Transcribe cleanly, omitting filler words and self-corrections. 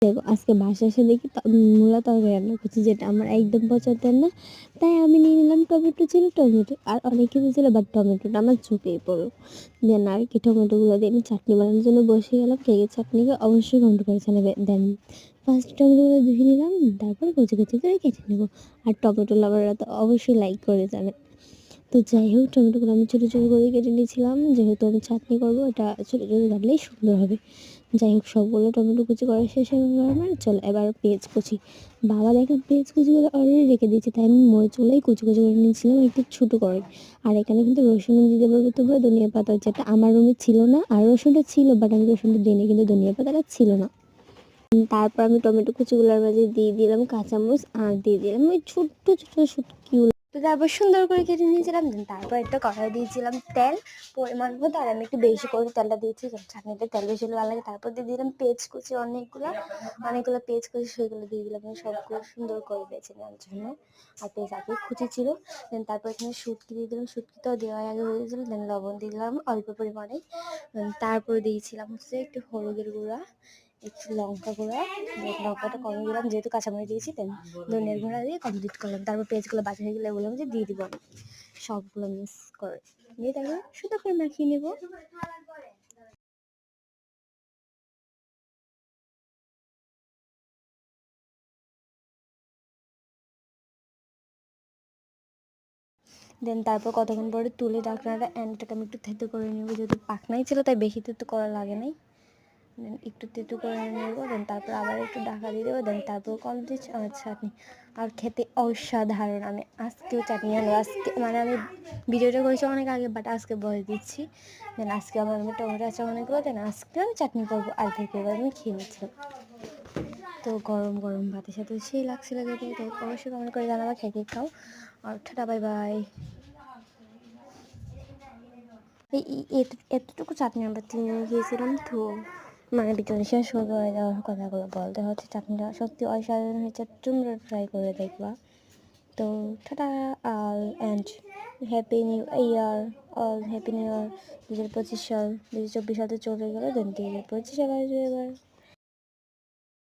দেখো আজকে বাসায় এসে দেখি মূলা তরকারি রান্না করছি, যেটা আমার একদম পছন্দের না। তাই আমি নিয়ে নিলাম টমেটো, ছিল টমেটো আর অনেক কিছু ছিল, বাট টমেটোটা আমার চোখেই পড়লো। দেন আর কি টমেটোগুলো দিয়ে আমি চাটনি বানানোর জন্য বসে গেলাম। কে কে চাটনিকে অবশ্যই কমেন্ট করে জানাবে। দেন ফার্স্ট টমেটোগুলো ধুয়ে নিলাম, তারপর কুচি কুচি করে কেটে নেবো। আর টমেটো লাভাররা তো অবশ্যই লাইক করে যাবে। তো যাই হোক, টমেটোগুলো আমি ছোটো ছোটো করে কেটে নিয়েছিলাম, যেহেতু আমি চাটনি করবো, এটা ছোটো ছোটো কাটলেই সুন্দর হবে। যাই হোক, সবগুলো টমেটো কুচি করা শেষ হয়ে গেল আমার। চলো এবার পেঁয়াজ কুচি। বাবা দেখলাম পেঁয়াজ কুচি করে অলরেডি রেখে দিয়েছে, তাই আমি মরিচগুলোই কুচি কুচি করে নিয়েছিলাম একটু ছোটো করে। আর এখানে কিন্তু রসুনও দিতে পারবে তোমরা, ধনিয়া পাতা, যেটা আমার রুমে ছিল না। আর রসুনটা ছিল, বাট আমি রসুনটা দিইনি, কিন্তু ধনিয়া পাতাটা ছিল না। তারপর আমি টমেটো কুচিগুলোর মাঝে দিয়ে দিলাম কাঁচামরিচ, আর দিয়ে দিলাম ওই ছোট্ট ছোট্ট শুটকিগুলো। তো তারপর সুন্দর করে কেটে নিয়েছিলাম। তারপর একটা কড়াই দিয়েছিলাম তেল পরিমাণ মতো, আর আমি একটু বেশি করে তেলটা দিয়েছি, চাটনিতে তেল বেশি ভালো লাগে। তারপর দিয়ে দিলাম পেঁয়াজ কুচি, অনেকগুলো পেঁয়াজ কুচি, সেগুলো দিয়ে দিলাম সবগুলো সুন্দর করে বেছে নেওয়ার জন্য। আর পেঁয়াজ আগে কুচি ছিল। দেন তারপর এখানে শুটকি দিয়ে দিলাম, শুটকিটাও দেওয়ার আগে হয়ে গেছিলো। দেন লবণ দিলাম অল্প পরিমাণে। তারপর দিয়েছিলাম হচ্ছে একটু হলুদের গুঁড়া, একটু লঙ্কা গুঁড়া, লঙ্কাটা কমে দিলাম যেহেতু কাঁচামরিচ দিয়েছি। দেন ধনিয়ার গুঁড়া দিয়ে কমপ্লিট করলাম। তারপর পেঁয়াজগুলো বাজা হয়ে গেলে বললাম যে দিয়ে দিব আমি সবগুলো মিক্স করে দিয়ে তারপর সুন্দর করে মাখিয়ে নেবো। দেন তারপর কতক্ষণ পরে তুলে ঢাকনাটা এটাকে আমি একটু থেতো করে নেবো, যেহেতু পাকনাই ছিল তাই বেশি থেতো করা লাগে নাই। দেন একটু তেঁতু করে নেবো। দেন তারপর আবার একটু ঢাকা দিয়ে দেবো। দেন তারপর কমপ্লিট আমার চাটনি। আর খেতে অসাধারণ। আমি আজকেও চাটনি আনবো, আজকে মানে আমি ভিডিওটা করেছি অনেক আগে, বাট আজকে বলে দিচ্ছি। দেন আজকে আমার টমেটো আছে অনেকগুলো, দেন আজকে আমি চাটনি করবো। আর থেকে এবার আমি খেয়ে নিচ্ছিলাম। তো গরম গরম ভাতের সাথে সেই লাগছিল খেতে। তো অবশ্যই কমেন্ট করে জানাবা খেয়ে খাও। আর টাটা, বাই বাই। এতটুকু চাটনি আমরা তিনজনে খেয়েছিলাম। তো মানে ভিডিওটা শেষ করে দেওয়ার কথাগুলো বলতে হচ্ছে, চাটনিটা সত্যি অসাধারণ হয়েছে, তোমরা ট্রাই করে দেখবা। তো tata all and happy new year. All happy new year. 2025 সাল, 2024 সাল তো চলে গেলো। দেন 2025 সাল আসবে এবার।